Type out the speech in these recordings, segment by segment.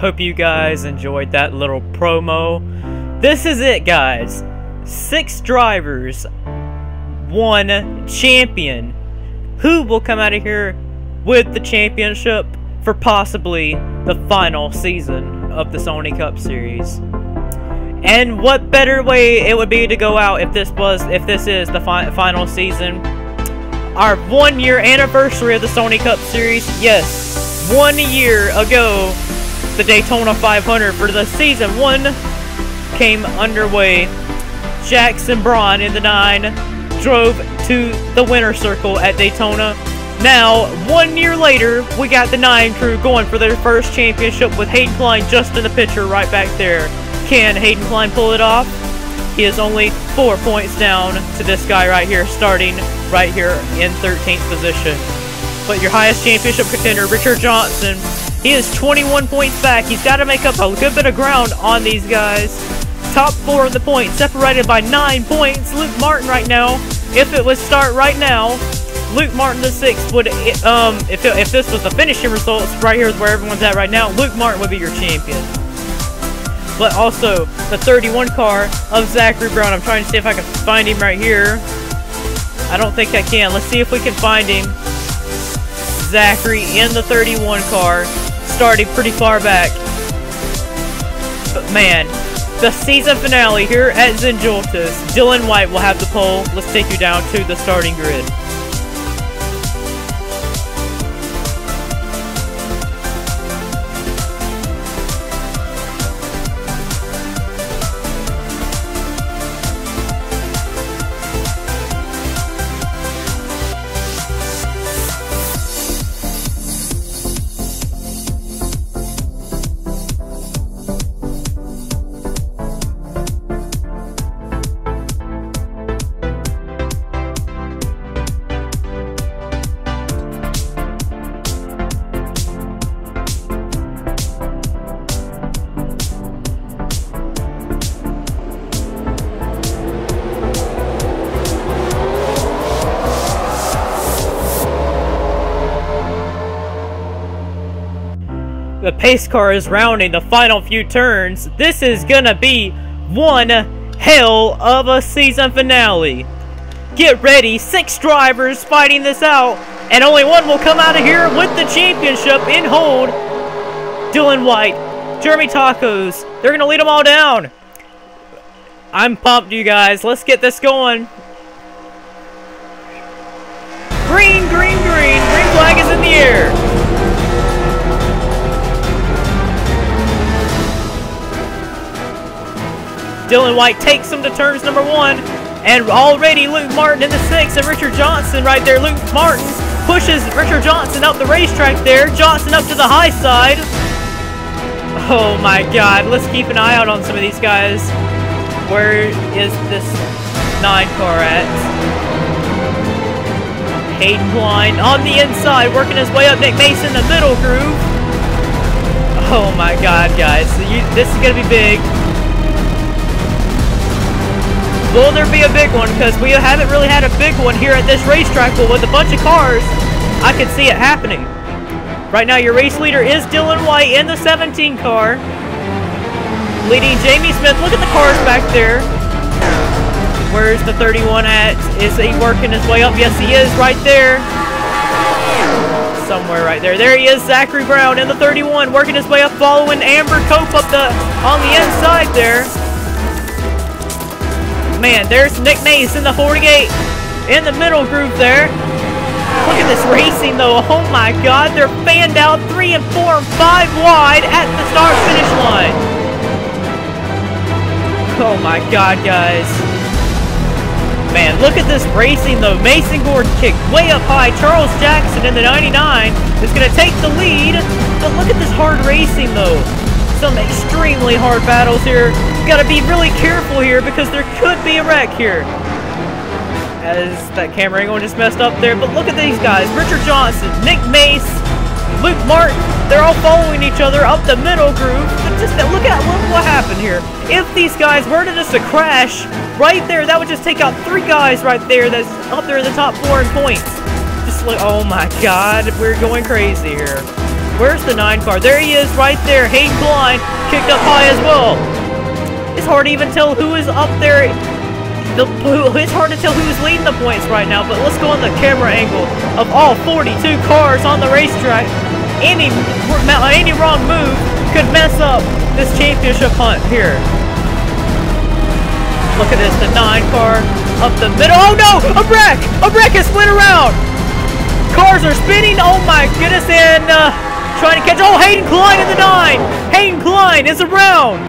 Hope you guys enjoyed that little promo. This is it, guys. 6 drivers, 1 champion. Who will come out of here with the championship for possibly the final season of the Sony Cup Series? And what better way it would be to go out if this is the final season? Our 1-year anniversary of the Sony Cup Series. Yes, 1 year ago, the Daytona 500 for the season 1 came underway. Jackson Braun in the 9 drove to the winner's circle at Daytona. Now, 1 year later, we got the 9 crew going for their first championship with Hayden Klein just in the picture right back there. Can Hayden Klein pull it off? He is only 4 points down to this guy right here, starting right here in 13th position. But your highest championship contender, Richard Johnson, he is 21 points back. He's got to make up a good bit of ground on these guys. Top 4 in the points, separated by 9 points. Luke Martin right now, if it would start right now, Luke Martin the 6th would, if this was the finishing results, right here is where everyone's at right now, Luke Martin would be your champion. But also, the 31 car of Zachary Brown. I'm trying to see if I can find him right here. I don't think I can. Let's see if we can find him. Zachary in the 31 car, starting pretty far back. But man, the season finale here at Zenjultis. Dylan White will have the pole. Let's take you down to the starting grid. The pace car is rounding the final few turns. This is gonna be one hell of a season finale. Get ready, 6 drivers fighting this out, and only one will come out of here with the championship in hold. Dylan White, Jeremy Tacos, they're gonna lead them all down. I'm pumped, you guys. Let's get this going. Green, green, green. Green flag is in the air. Dylan White takes him to turns number 1, and already Luke Martin in the 6th, and Richard Johnson right there. Luke Martin pushes Richard Johnson up the racetrack there. Johnson up to the high side. Oh my God, let's keep an eye out on some of these guys. Where is this 9 car at? Hayden Klein on the inside, working his way up. Nick Mason, the middle groove. Oh my God, guys, this is gonna be big. Will there be a big one? Because we haven't really had a big one here at this racetrack, but with a bunch of cars, I can see it happening. Right now, your race leader is Dylan White in the 17 car. Leading Jamie Smith. Look at the cars back there. Where's the 31 at? Is he working his way up? Yes, he is right there. Somewhere right there. There he is, Zachary Brown in the 31, working his way up, following Amber Cope up on the inside there. Man, there's Nick Mace in the 48 in the middle groove there. Look at this racing though. Oh my God, they're fanned out 3 and 4 and 5 wide at the start finish line. Oh my God, guys. Man, look at this racing though. Mason Gordon kicked way up high. Charles Jackson in the 99 is going to take the lead. But look at this hard racing though. Some extremely hard battles here. Got to be really careful here because there could be a wreck here. As that camera angle just messed up there. But look at these guys. Richard Johnson, Nick Mace, Luke Martin. They're all following each other up the middle groove. But just look at what happened here. If these guys were to just crash right there, that would just take out 3 guys right there that's up there in the top 4 in points. Just look, oh my God, we're going crazy here. Where's the 9 car? There he is, right there. Hayden Klein kicked up high as well. It's hard to even tell who is up there. It's hard to tell who's leading the points right now, but let's go on the camera angle of all 42 cars on the racetrack. Any wrong move could mess up this championship hunt here. Look at this, the 9 car up the middle. Oh no, a wreck! A wreck has split around. Cars are spinning, oh my goodness, and trying to catch, oh, Hayden Klein in the 9. Hayden Klein is around.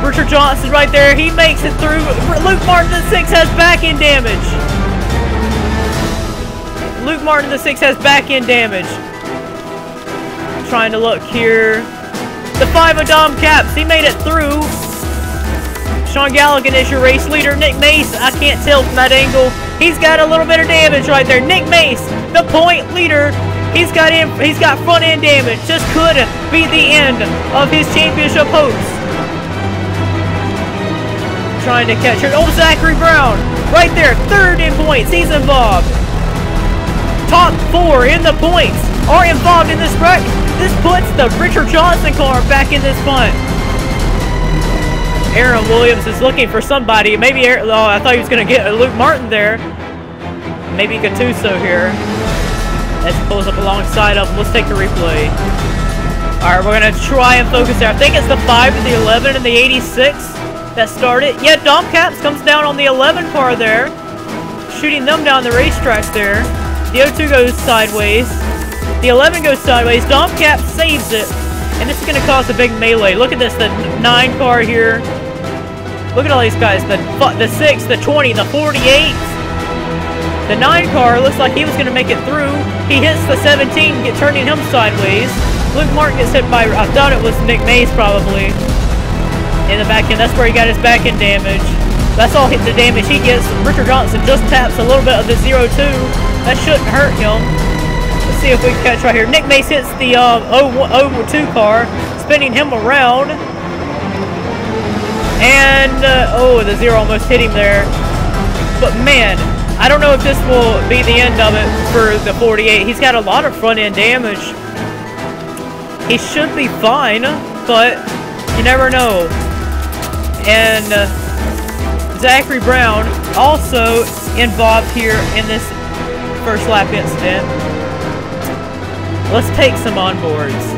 Richard Johnson right there, he makes it through. Luke Martin the 6 has back-end damage. Luke Martin the 6 has back-end damage. Trying to look here. The 5 of Dom Caps, he made it through. Sean Galligan is your race leader. Nick Mace, I can't tell from that angle. He's got a little bit of damage right there. Nick Mace, the point leader. He's got front end damage. Just could be the end of his championship hopes. Trying to catch her. Oh, Zachary Brown, right there, 3rd in points. He's involved. Top 4 in the points are involved in this wreck. This puts the Richard Johnson car back in this punt. Aaron Williams is looking for somebody. Maybe, I thought he was going to get Luke Martin there. Maybe Gattuso here. As he pulls up alongside of him. Let's take a replay. Alright, we're going to try and focus there. I think it's the 5 and the 11 and the 86 that started. Yeah, Dom Caps comes down on the 11 car there. Shooting them down the racetrack there. The 02 goes sideways. The 11 goes sideways. Dom Caps saves it. And this is going to cause a big melee. Look at this, the 9 car here. Look at all these guys. The 6, the 20, the 48. The 9 car looks like he was going to make it through. He hits the 17, turning him sideways. Luke Martin gets hit by, I thought it was Nick Mace probably. In the back end, that's where he got his back end damage. That's all the damage he gets. Richard Johnson just taps a little bit of the 02. That shouldn't hurt him. Let's see if we can catch right here. Nick Mace hits the 02 car, spinning him around. And, oh, the 0 almost hit him there. But, man, I don't know if this will be the end of it for the 48. He's got a lot of front-end damage. He should be fine, but you never know. And Zachary Brown also involved here in this first lap incident. Let's take some onboards.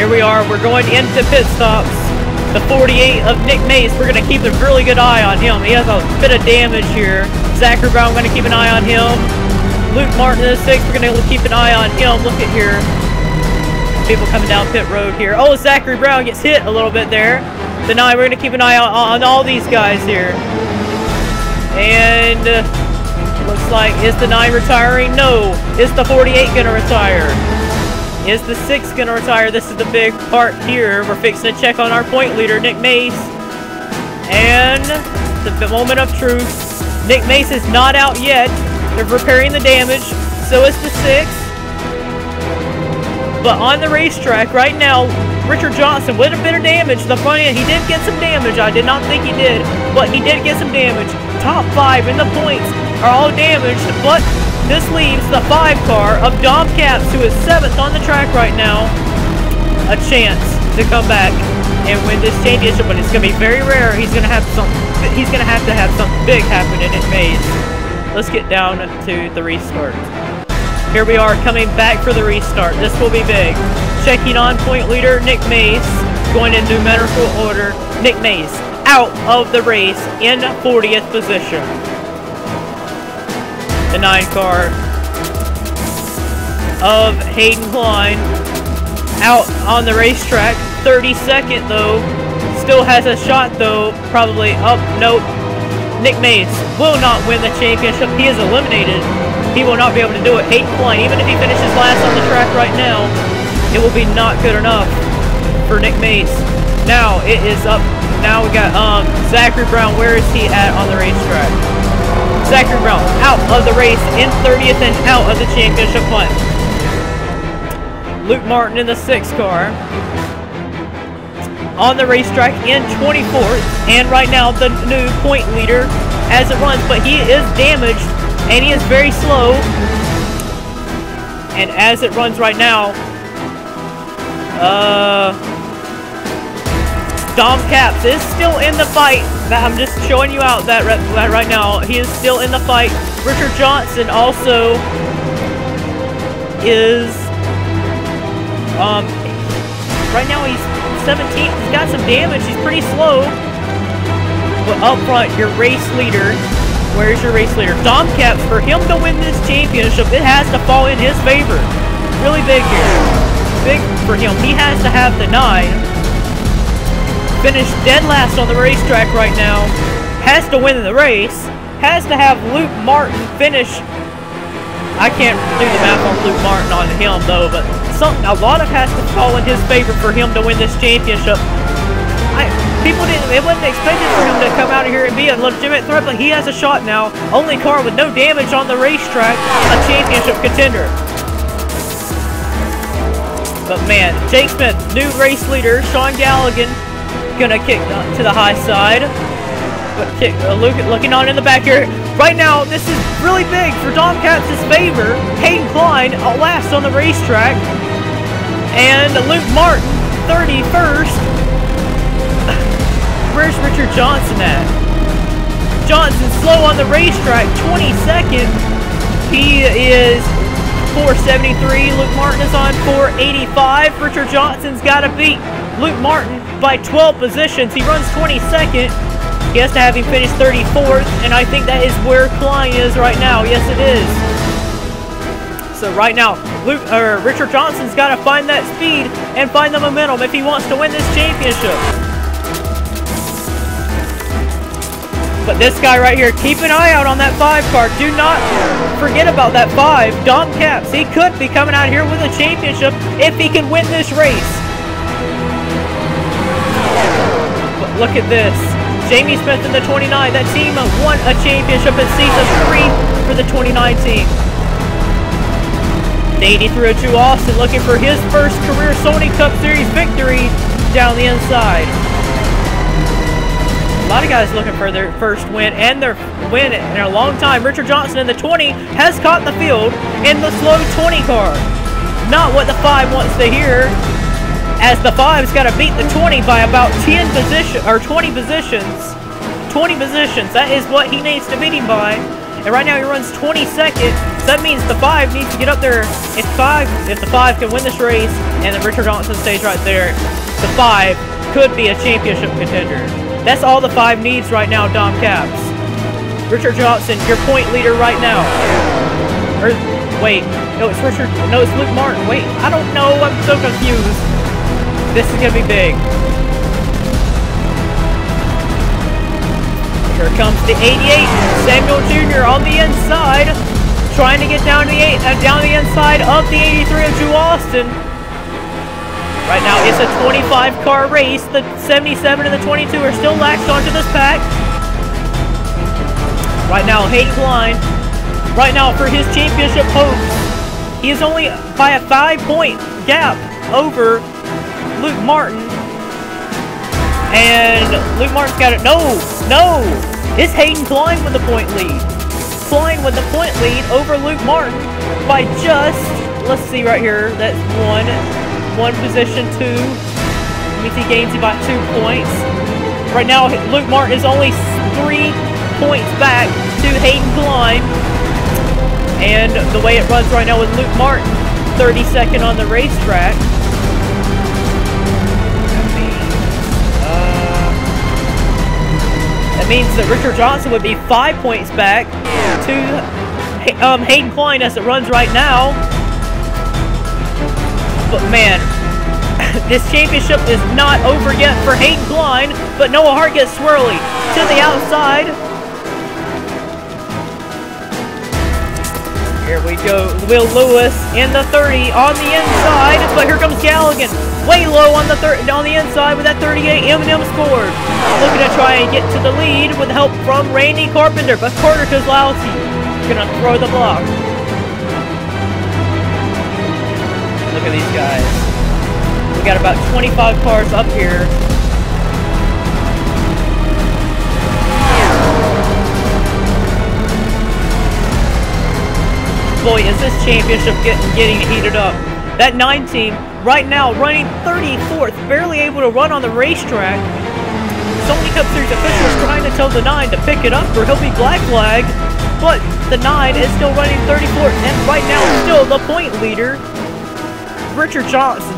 Here we are, we're going into pit stops. The 48 of Nick Mace, we're going to keep a really good eye on him. He has a bit of damage here. Zachary Brown, we're going to keep an eye on him. Luke Martin in the 6, we're going to keep an eye on him. Look at here. People coming down pit road here. Oh, Zachary Brown gets hit a little bit there. The 9, we're going to keep an eye on all these guys here. And Looks like, is the 9 retiring? No. Is the 48 gonna retire? Is the 6 gonna retire? This is the big part here. We're fixing to check on our point leader, Nick Mace. And the moment of truth. Nick Mace is not out yet. They're repairing the damage. So is the 6. But on the racetrack right now, Richard Johnson with a bit of damage. The front end, he did get some damage. I did not think he did, but he did get some damage. Top 5 in the points are all damaged, but this leaves the 5 car of Dom Caps, who is 7th on the track right now, a chance to come back and win this championship. But it's going to be very rare. He's going to have something. He's going to have something big happen in his maze. Let's get down to the restart. Here we are coming back for the restart. This will be big. Checking on point leader Nick Mace, going in numerical order. Nick Mace out of the race in 40th position. The 9 car of Hayden Klein out on the racetrack. 32nd though. Still has a shot though. Probably up. Nope. Nick Mace will not win the championship. He is eliminated. He will not be able to do it. Hayden Klein, even if he finishes last on the track right now, it will be not good enough for Nick Mace. Now it is up. Now we got Zachary Brown. Where is he at on the racetrack? Zachary Brown out of the race in 30th and out of the championship hunt. Luke Martin in the 6 car on the racetrack in 24th, and right now the new point leader as it runs, but he is damaged and he is very slow. And as it runs right now, Dom Caps is still in the fight. I'm just showing you out that right now. He is still in the fight. Richard Johnson also is, right now he's 17th. He's got some damage. He's pretty slow. But up front, your race leader. Where's your race leader? Dom Caps, for him to win this championship, it has to fall in his favor. Really big here. Big for him. He has to have the 9. Finish dead last on the racetrack right now. Has to win the race. Has to have Luke Martin finish. I can't do the math on Luke Martin on him though, but a lot of has to fall in his favor for him to win this championship. It wasn't expected for him to come out of here and be a legitimate threat, but he has a shot now. Only car with no damage on the racetrack, a championship contender. But man, Jake Smith, new race leader, Sean Galligan, gonna kick to the high side. But looking on in the back here. Right now, this is really big for Dom Caps' favor. Hayden Klein last on the racetrack. And Luke Martin, 31st. Where's Richard Johnson at? Johnson's slow on the racetrack, 22nd. He is 473. Luke Martin is on 485. Richard Johnson's got to beat Luke Martin by 12 positions. He runs 22nd. He has to have him finish 34th, and I think that is where Klein is right now. Yes, it is. So right now, Richard Johnson's got to find that speed and find the momentum if he wants to win this championship. But this guy right here, keep an eye out on that 5 car. Do not forget about that 5. Dom Caps, he could be coming out here with a championship if he can win this race. But look at this. Jamie Smith in the 29. That team won a championship in season 3 for the 29 team. The 8302 Austin looking for his first career Sony Cup Series victory down the inside. A lot of guys looking for their first win and their win in a long time. Richard Johnson in the 20 has caught the field in the slow 20 car. Not what the 5 wants to hear, as the 5's got to beat the 20 by about 10 positions or 20 positions. 20 positions. That is what he needs to beat him by. And right now he runs 22nd. So that means the 5 needs to get up there. If the 5 can win this race and then Richard Johnson stays right there, the 5 could be a championship contender. That's all the 5 needs right now, Dom Caps. Richard Johnson, your point leader right now. Or, wait, no, it's Richard, no, it's Luke Martin. Wait, I don't know, I'm so confused. This is gonna be big. Here comes the 88, Samuel Jr. on the inside, trying to get down the inside of the 83 of Drew Austin. Right now, it's a 25-car race. The 77 and the 22 are still latched onto this pack. Right now, Hayden Klein, right now for his championship hopes, he is only by a 5-point gap over Luke Martin. And Luke Martin's got it. No! It's Hayden Klein with the point lead. Klein with the point lead over Luke Martin by just, let's see right here, that's one position, 2. That means he gains about 2 points. Right now, Luke Martin is only 3 points back to Hayden Klein. And the way it runs right now with Luke Martin, 32nd on the racetrack. That means that Richard Johnson would be 5 points back to Hayden Klein as it runs right now. But man, this championship is not over yet for Hayden Klein, but Noah Hart gets swirly to the outside. Here we go, Will Lewis in the 30 on the inside, but here comes Galligan, way low on the inside with that 38. Eminem scored. Looking to try and get to the lead with help from Randy Carpenter, but Carter Kozlowski gonna throw the block. Look at these guys. We got about 25 cars up here. Boy, is this championship getting heated up. That 9 team right now running 34th, barely able to run on the racetrack. Sony Cup Series officials trying to tell the 9 to pick it up or he'll be black flag, but the 9 is still running 34th and right now still the point leader, Richard Johnson.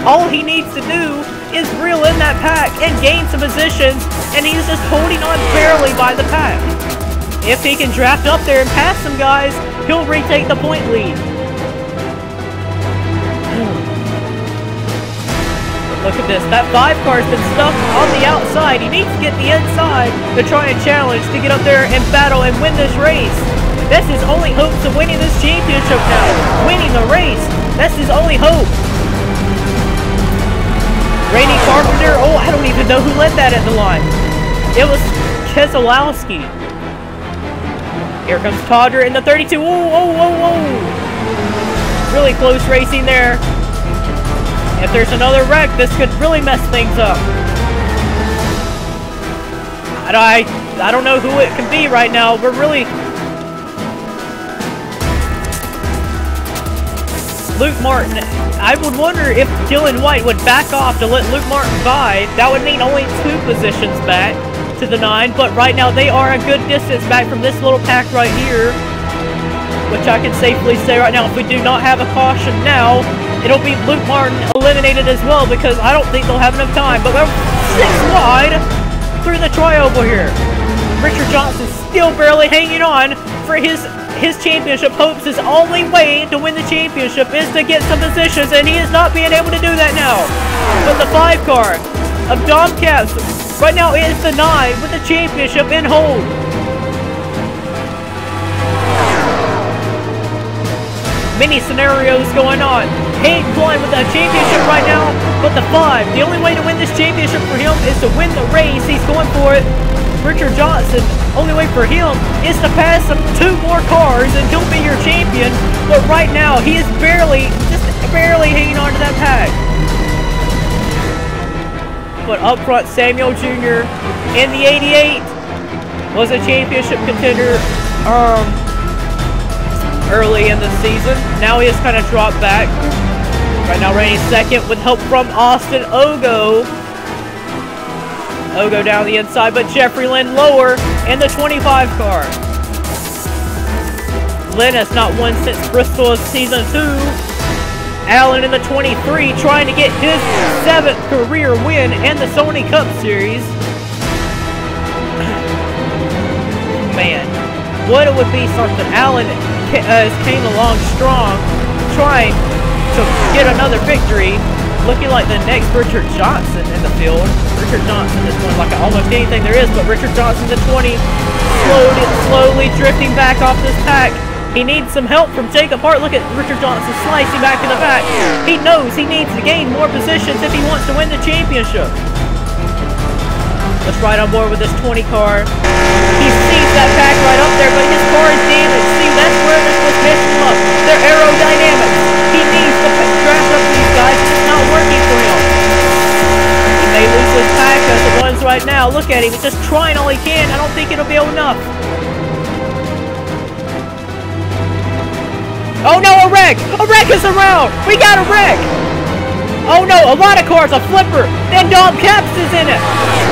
All he needs to do is reel in that pack and gain some positions, and he's just holding on barely by the pack. If he can draft up there and pass some guys, he'll retake the point lead. Look at this. That 5 car's been stuck on the outside. He needs to get the inside to try and challenge to get up there and battle and win this race. That's his only hopes of winning this championship now. Winning the race. That's his only hope. Randy Carpenter. Oh, I don't even know who led that at the line. It was Keselowski. Here comes Todder in the 32. Whoa. Really close racing there. If there's another wreck, this could really mess things up. I don't know who it can be right now. We're really... Luke Martin. I would wonder if Dylan White would back off to let Luke Martin by. That would mean only 2 positions back to the 9, but right now they are a good distance back from this little pack right here, which I can safely say right now, if we do not have a caution now, it'll be Luke Martin eliminated as well, because I don't think they'll have enough time. But we're 6 wide through the tri-oval here. Richard Johnson still barely hanging on for his championship hopes. His only way to win the championship is to get some positions, and he is not being able to do that now. But the 5 car of Dom Caps right now is the 9 with the championship in hold. Many scenarios going on. Hayden Klein with the championship right now, but the 5. The only way to win this championship for him is to win the race. He's going for it. Richard Johnson, only way for him is to pass him 2 more cars and he'll be your champion. But right now, he is just barely hanging on to that pack. But up front, Samuel Jr. in the 88 was a championship contender early in the season. Now he has kind of dropped back. Right now reigning second with help from Austin Ogo. Ogo down the inside, but Jeffrey Lynn lower in the 25 car. Lynn has not won since Bristol of season 2. Allen in the 23 trying to get his 7th career win in the Sony Cup Series. Man, what it would be something. Allen came along strong, trying to get another victory. looking like the next Richard Johnson in the field. Richard Johnson is doing like almost anything there is, but Richard Johnson, the 20, slowly drifting back off this pack. He needs some help from Jacob Hart. Look at Richard Johnson slicing back in the back. He knows he needs to gain more positions if he wants to win the championship. Let's ride on board with this 20 car. He sees that pack right up there, but his car is damaged. See, that's where this was messing up. Their aerodynamics. He needs to crash up these guys. It's not working for him. He may lose his pack as it was right now. Look at him. He's just trying all he can. I don't think it'll be enough. Oh no, a wreck! A wreck is around! We got a wreck! Oh no, a lot of cars, a flipper! Then Dom Caps is in it!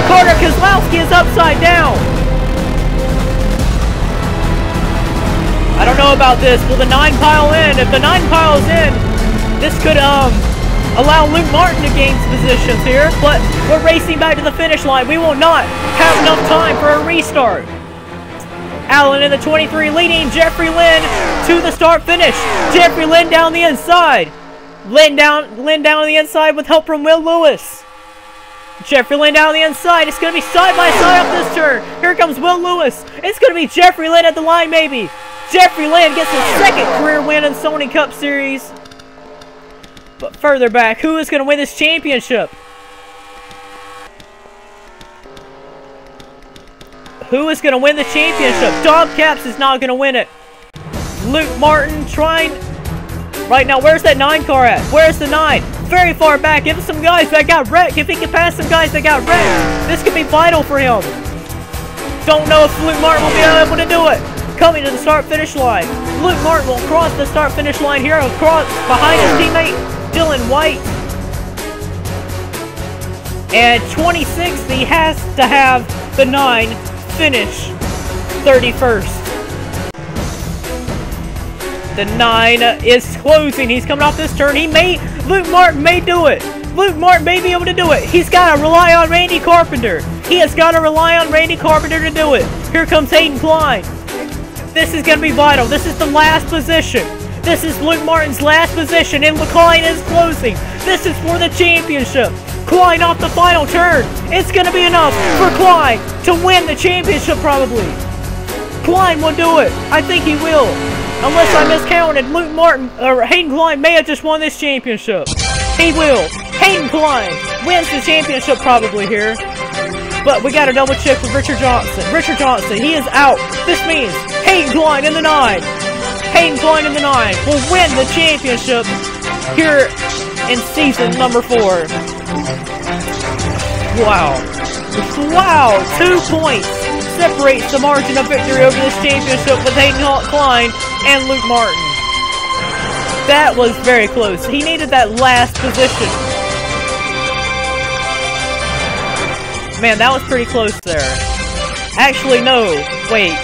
Carter Kozlowski is upside down! I don't know about this. Will the 9 pile in? If the 9 piles in, this could allow Luke Martin to gain positions here, but we're racing back to the finish line. We will not have enough time for a restart. Allen in the 23 leading Jeffrey Lynn to the start finish. Jeffrey Lynn down the inside. Lynn down on the inside with help from Will Lewis. Jeffrey Lynn down the inside. It's going to be side by side up this turn. Here comes Will Lewis. It's going to be Jeffrey Lynn at the line maybe. Jeffrey Lynn gets his second career win in Sony Cup Series. But further back, who is going to win this championship? Who is going to win the championship? Dom Caps is not going to win it. Luke Martin trying... Right now, where's that 9 car at? Where's the 9? Very far back. Give him some guys that got wrecked. If he can pass some guys that got wrecked, this could be vital for him. Don't know if Luke Martin will be able to do it. Coming to the start-finish line. Luke Martin will cross the start-finish line here. Across behind his teammate, Dylan White. And 2060 has to have the 9 finish 31st. The 9 is closing. He's coming off this turn. Luke Martin may do it. Luke Martin may be able to do it. He's got to rely on Randy Carpenter. He has got to rely on Randy Carpenter to do it. Here comes Hayden Klein. This is going to be vital. This is the last position. This is Luke Martin's last position, and Klein is closing. This is for the championship. Klein off the final turn. It's going to be enough for Klein to win the championship probably. Klein will do it. I think he will. Unless I miscounted, Luke Martin, or Hayden Klein may have just won this championship. He will. Hayden Klein wins the championship probably here. But we got to double check with Richard Johnson. Richard Johnson, he is out. This means Hayden Klein in the 9. Hayden Klein in the 9 will win the championship here in season number 4. Wow. Wow. 2 points separates the margin of victory over this championship with Hayden Klein and Luke Martin. That was very close. He needed that last position. Man, that was pretty close there. Actually, no. Wait.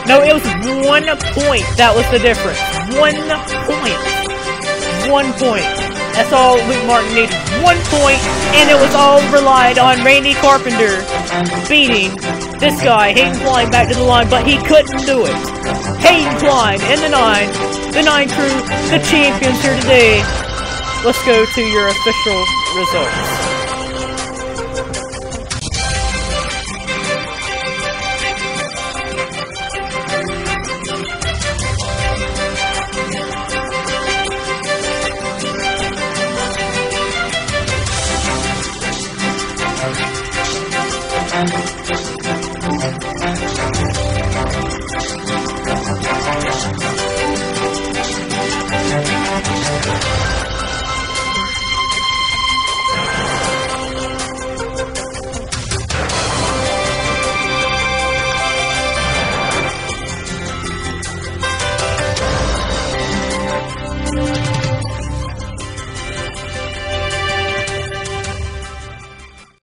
No, it was 1 point. That was the difference. 1 point. 1 point. That's all Luke Martin needed. 1 point, and it was all relied on Randy Carpenter beating this guy, Hayden Klein, back to the line, but he couldn't do it. Hayden Klein in the 9. The 9 crew, the champions here today. Let's go to your official results.